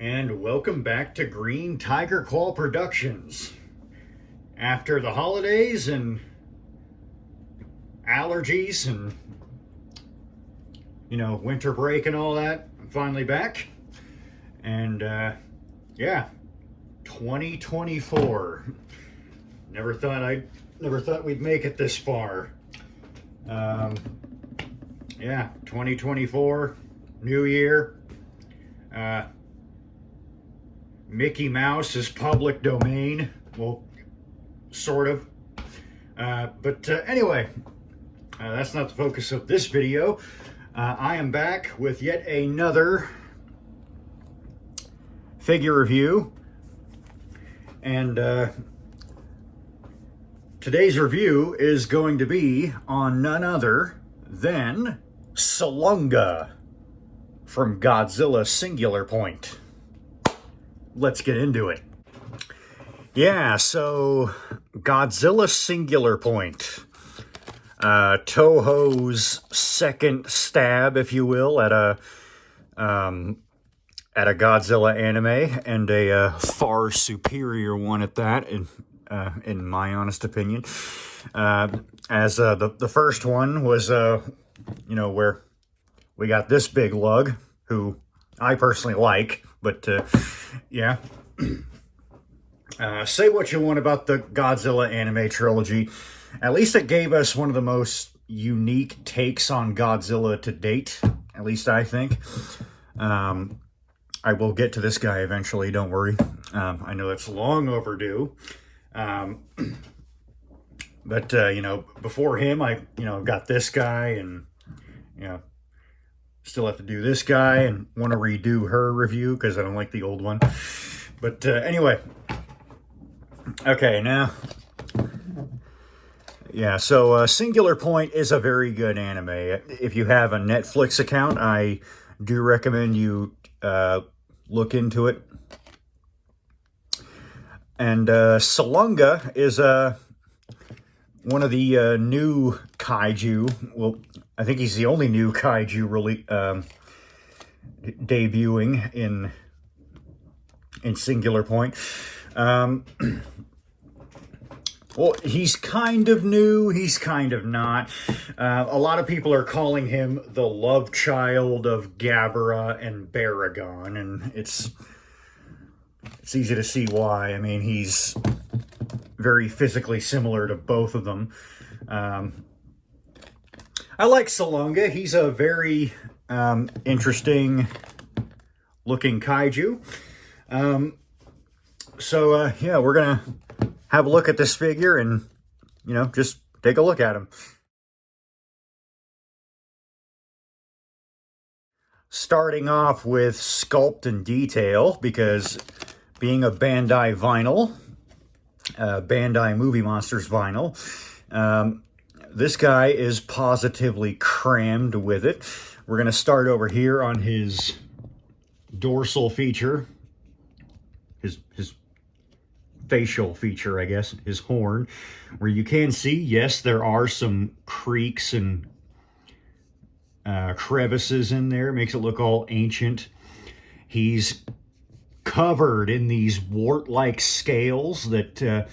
and welcome back to Green Tiger Claw Productions. After the holidays and allergies and, winter break and all that, I'm finally back. And, 2024. Never thought we'd make it this far. 2024, new year. Mickey Mouse is public domain. Well, sort of. Anyway, that's not the focus of this video. I am back with yet another figure review. And today's review is going to be on none other than Salunga from Godzilla Singular Point. Let's get into it. Yeah, so Godzilla Singular Point. Toho's second stab, if you will, at a Godzilla anime, and a far superior one at that, in my honest opinion. As the first one was, where we got this big lug, who I personally like, but yeah. Say what you want about the Godzilla anime trilogy. At least it gave us one of the most unique takes on Godzilla to date. At least I think. I will get to this guy eventually, don't worry. I know that's long overdue. Before him, I got this guy, and, still have to do this guy and want to redo her review because I don't like the old one. But anyway. Okay, now. Yeah, so Singular Point is a very good anime. If you have a Netflix account, I do recommend you look into it. And Salunga is one of the new kaiju. Well, I think he's the only new kaiju really debuting in Singular Point. Well, he's kind of new, he's kind of not. A lot of people are calling him the love child of Gabara and Baragon, and it's easy to see why. I mean, he's very physically similar to both of them. I like Salunga. He's a very interesting looking kaiju. We're gonna have a look at this figure and, just take a look at him. Starting off with sculpt and detail, because being a Bandai vinyl, Bandai Movie Monsters vinyl, this guy is positively crammed with it. We're going to start over here on his dorsal feature, his facial feature, I guess, his horn, where you can see, yes, there are some creaks and crevices in there. Makes it look all ancient. He's covered in these wart-like scales that,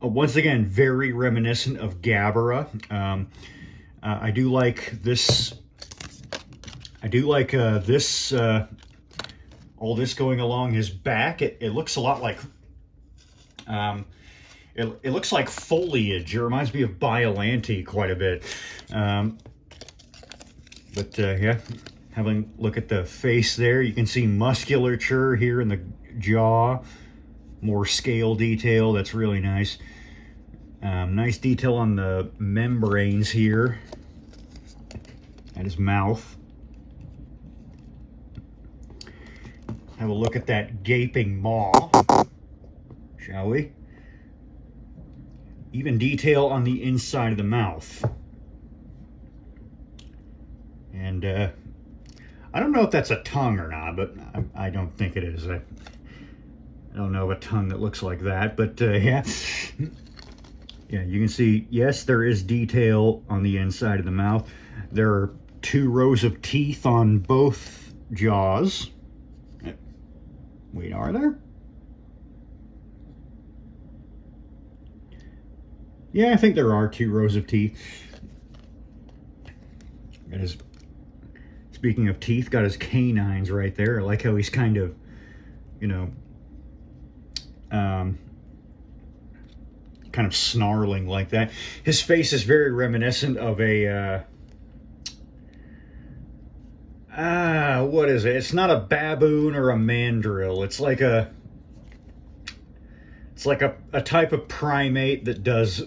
once again, very reminiscent of Gabara. I do like this. All this going along his back. It looks a lot like, it looks like foliage. It reminds me of Biollante quite a bit. Having a look at the face there, you can see musculature here in the jaw. More scale detail, that's really nice. Nice detail on the membranes here at his mouth. Have a look at that gaping maw, shall we? Even detail on the inside of the mouth. And I don't know if that's a tongue or not, but I don't think it is. I don't know of a tongue that looks like that, but yeah. Yeah, you can see, yes, there is detail on the inside of the mouth. There are 2 rows of teeth on both jaws. Wait, are there? Yeah, I think there are 2 rows of teeth. Got his, speaking of teeth, got his canines right there. I like how he's kind of, you know, kind of snarling like that. His face is very reminiscent of a, what is it? It's not a baboon or a mandrill. It's like a type of primate that does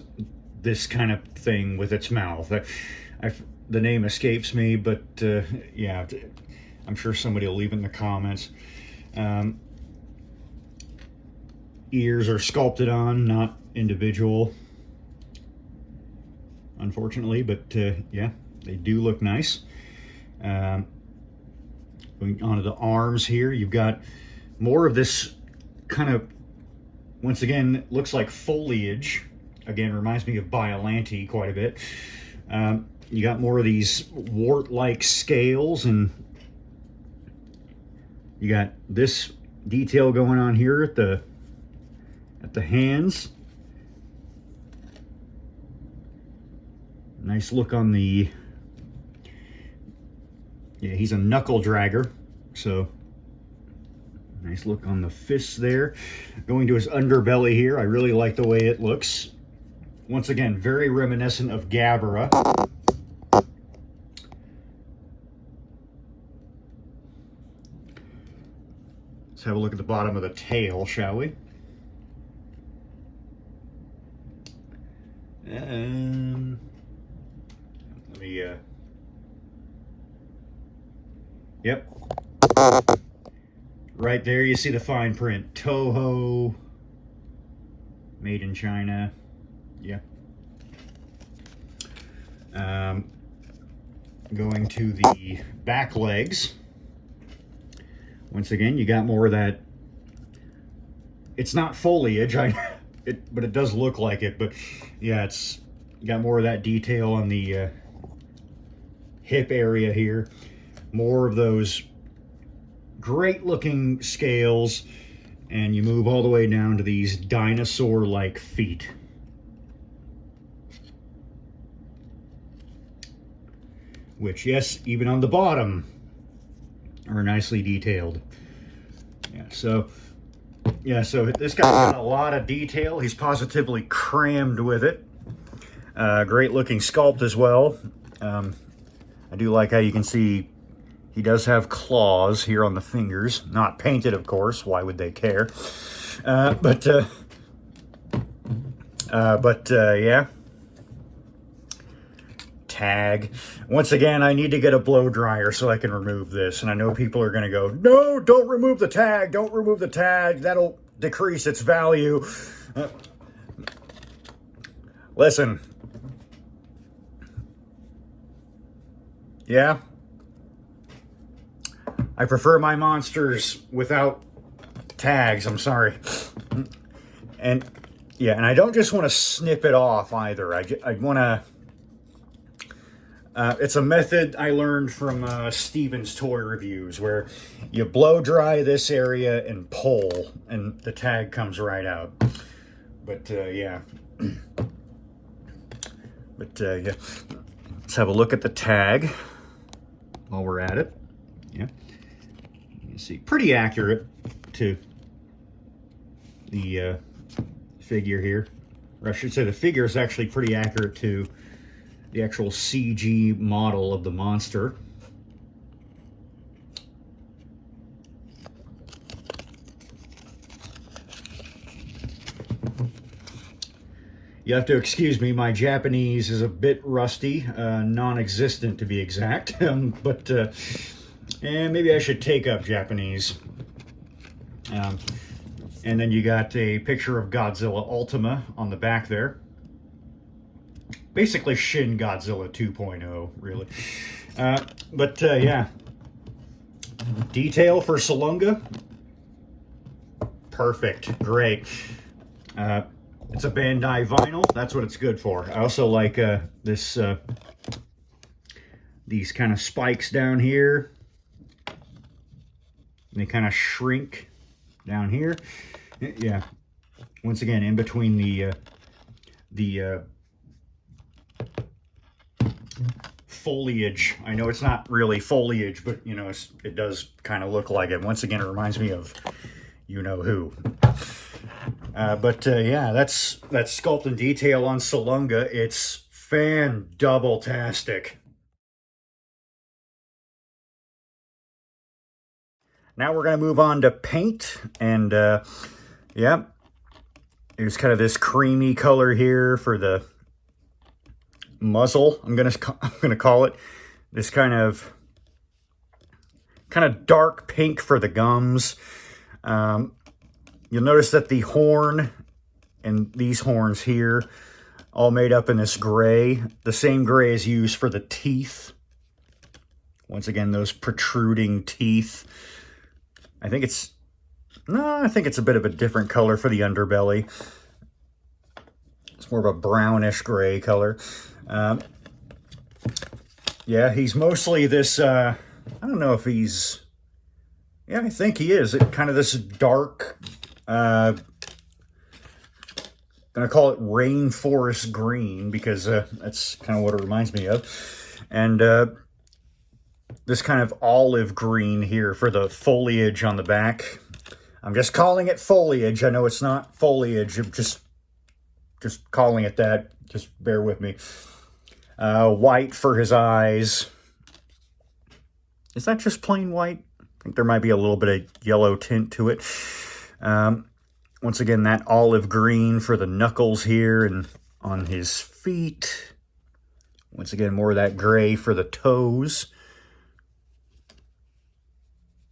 this kind of thing with its mouth. The name escapes me, but yeah, I'm sure somebody will leave it in the comments. Ears are sculpted on, not individual, unfortunately, but yeah, they do look nice. Going onto the arms here, you've got more of this kind of, once again, looks like foliage. Again, reminds me of Biollante quite a bit. You got more of these wart-like scales, and you got this detail going on here at the hands. Nice look on the, yeah, he's a knuckle dragger, so nice look on the fists there. Going to his underbelly here, I really like the way it looks. Once again, very reminiscent of Gabara. Let's have a look at the bottom of the tail, shall we? Let me, yep. Right there, you see the fine print. Toho, made in China. Yeah. Going to the back legs. Once again, you got more of that. It's not foliage, but it does look like it. But yeah, you got more of that detail on the hip area here. More of those great looking scales, and you move all the way down to these dinosaur-like feet. Which, yes, even on the bottom are nicely detailed. So this guy's got a lot of detail. He's positively crammed with it. Great looking sculpt as well. I do like how you can see he does have claws here on the fingers. Not painted, of course. Why would they care? Yeah. Tag. Once again, I need to get a blow dryer so I can remove this. And I know people are going to go, no, don't remove the tag. Don't remove the tag. That'll decrease its value. Listen. Yeah. I prefer my monsters without tags. I'm sorry. And yeah, and I don't just want to snip it off either. I want to... it's a method I learned from Steven's Toy Reviews, where you blow dry this area and pull, and the tag comes right out. But yeah. But yeah. Let's have a look at the tag while we're at it. Yeah. You can see, pretty accurate to the figure here. Or I should say the figure is actually pretty accurate to the actual CG model of the monster. You have to excuse me, my Japanese is a bit rusty, non-existent to be exact, and maybe I should take up Japanese. And then you got a picture of Godzilla Ultima on the back there. Basically Shin Godzilla 2.0, really. Yeah. Detail for Salunga. Perfect. Great. It's a Bandai vinyl. That's what it's good for. I also like these kind of spikes down here. They kind of shrink down here. Yeah, once again, in between the foliage. I know it's not really foliage, but you know, it does kind of look like it. Once again, it reminds me of you know who. Yeah, that's Sculpt and Detail on Salunga. It's fan-double-tastic. Now we're going to move on to paint, and yeah, there's kind of this creamy color here for the muzzle. I'm gonna call it this kind of dark pink for the gums. You'll notice that the horn and these horns here, all made up in this gray. The same gray is used for the teeth. Once again, those protruding teeth. I think it's a bit of a different color for the underbelly. It's more of a brownish gray color. Yeah, he's mostly this, I don't know if he's, yeah, I think he is. Kind of this dark, gonna call it rainforest green because that's kind of what it reminds me of. And this kind of olive green here for the foliage on the back. I'm just calling it foliage. I know it's not foliage. I'm just calling it that. Just bear with me. White for his eyes. Is that just plain white? I think there might be a little bit of yellow tint to it. Once again, that olive green for the knuckles here and on his feet. Once again, more of that gray for the toes.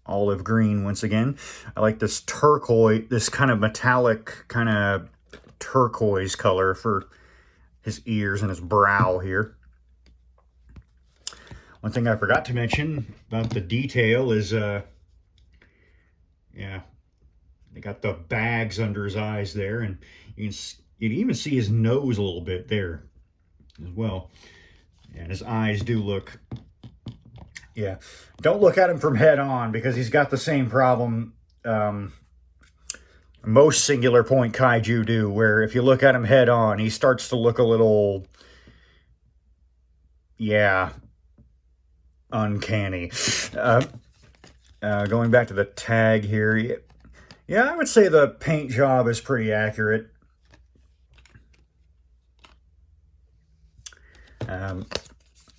Olive green once again. I like this turquoise, this kind of metallic, kind of turquoise color for his ears and his brow here. One thing I forgot to mention about the detail is, yeah, they got the bags under his eyes there, and you can even see his nose a little bit there as well. And his eyes do look, yeah. Don't look at him from head on because he's got the same problem most singular point kaiju do, where if you look at him head on, he starts to look a little, yeah, uncanny. Going back to the tag here, yeah, I would say the paint job is pretty accurate.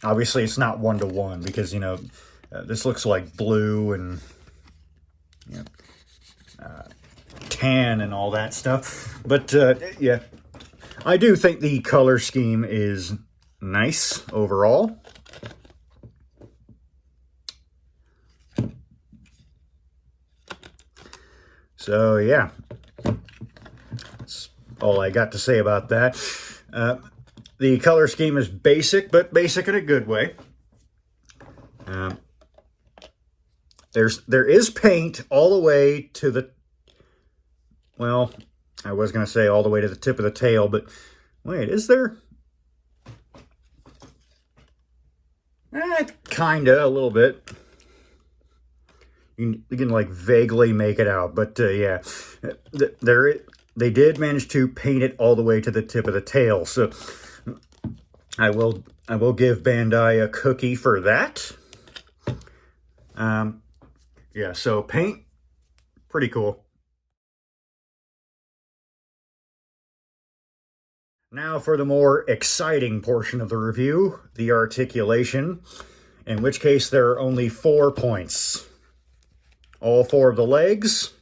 Obviously, it's not one-to-one because, you know, this looks like blue and, you know, tan and all that stuff. But, yeah, I do think the color scheme is nice overall. So, yeah, that's all I got to say about that. The color scheme is basic, but basic in a good way. There is paint all the way to the, well, I was going to say all the way to the tip of the tail, but wait, is there? Kinda, a little bit. You can like vaguely make it out, but yeah, they did manage to paint it all the way to the tip of the tail. So I will give Bandai a cookie for that. Yeah, so paint, pretty cool. Now for the more exciting portion of the review, the articulation, in which case there are only 4 points. All 4 of the legs,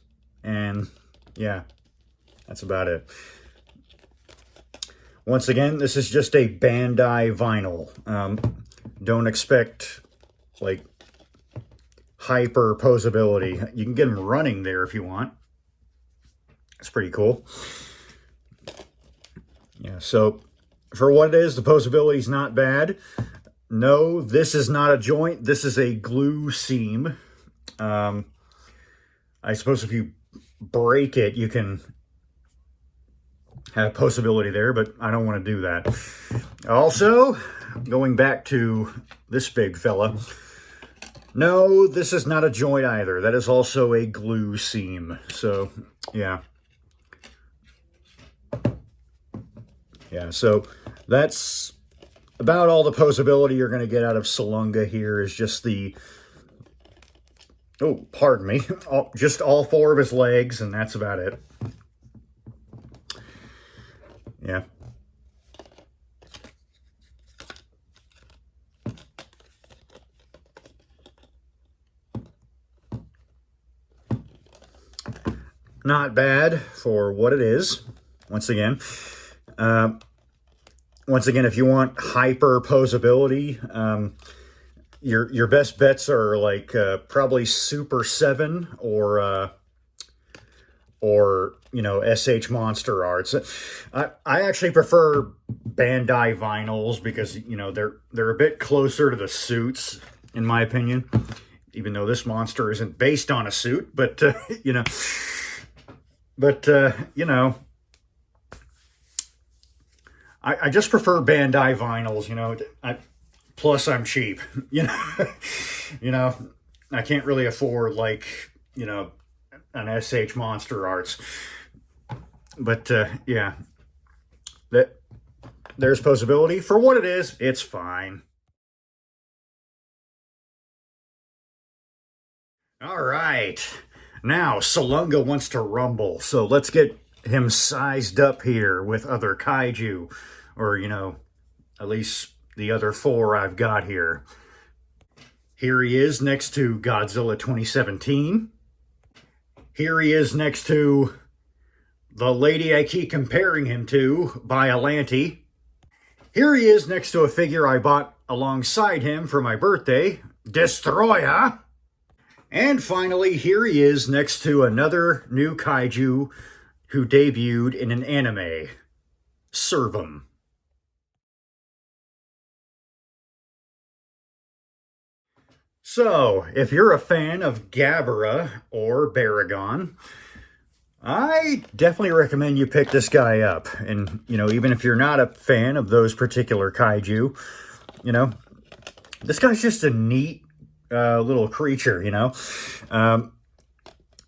and yeah, that's about it. Once again, this is just a Bandai vinyl. Don't expect, like, hyper posability. You can get them running there if you want. It's pretty cool. Yeah, so for what it is, the posability is not bad. No, this is not a joint. This is a glue seam. I suppose if you break it, you can have posability there, but I don't want to do that. Also, going back to this big fella, No, this is not a joint either. That is also a glue seam. So, yeah. Yeah, so that's about all the posability you're going to get out of Salunga here is just the, oh, pardon me, just all four of his legs, and that's about it. Yeah. Not bad for what it is. Once again, if you want hyper posability, your best bets are like probably Super 7 or you know, SH Monster Arts. I actually prefer Bandai vinyls because, you know, they're a bit closer to the suits in my opinion. Even though this monster isn't based on a suit, but you know. But, you know, I just prefer Bandai vinyls, you know, plus I'm cheap, you know, you know, I can't really afford like, you know, an SH Monster Arts, but, yeah, there's posability for what it is. It's fine. All right. Now, Salunga wants to rumble, so let's get him sized up here with other kaiju, or, you know, at least the other four I've got here. Here he is next to Godzilla 2017. Here he is next to the lady I keep comparing him to, Biollante. Here he is next to a figure I bought alongside him for my birthday, Destroyer. And finally, here he is next to another new kaiju who debuted in an anime, Servum. So, if you're a fan of Gabara or Baragon, I definitely recommend you pick this guy up. And, you know, even if you're not a fan of those particular kaiju, you know, this guy's just a neat little creature, you know.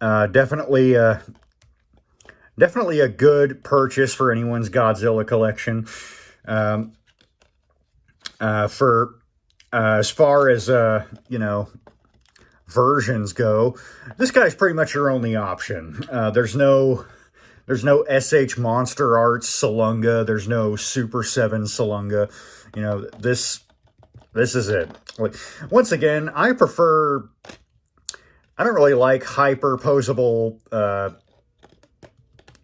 Definitely a good purchase for anyone's Godzilla collection. For as far as you know, versions go, this guy's pretty much your only option. There's no SH Monster Arts Salunga. There's no Super 7 Salunga. You know, this is it. Once again, I don't really like hyper posable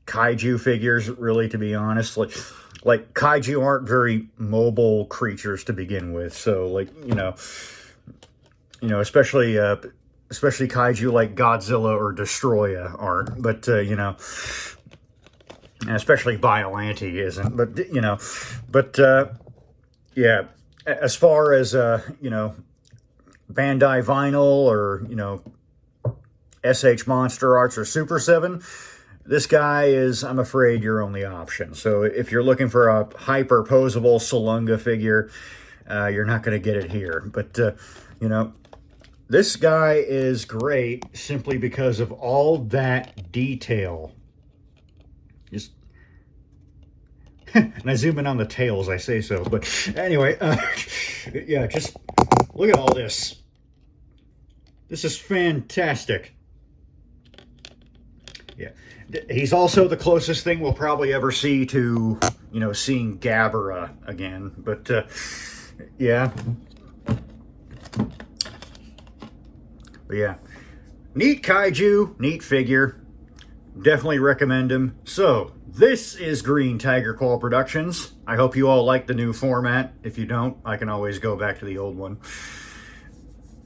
kaiju figures, really, to be honest. Like kaiju aren't very mobile creatures to begin with. So, like, you know, especially kaiju like Godzilla or Destroyer aren't. But you know, and especially Biollante isn't. But you know, but yeah. As far as, you know, Bandai vinyl or, you know, SH Monster Arts or Super 7, this guy is, I'm afraid, your only option. So if you're looking for a hyper-posable Salunga figure, you're not going to get it here. But, you know, this guy is great simply because of all that detail. Just... and I zoom in on the tails, I say so. But anyway, yeah, just look at all this. This is fantastic. Yeah, he's also the closest thing we'll probably ever see to, you know, seeing Gabara again. But yeah, but yeah, neat kaiju, neat figure. Definitely recommend him. So, this is Green Tiger Claw Productions. I hope you all like the new format. If you don't, I can always go back to the old one.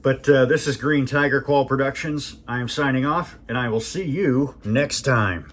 But this is Green Tiger Claw Productions. I am signing off, and I will see you next time.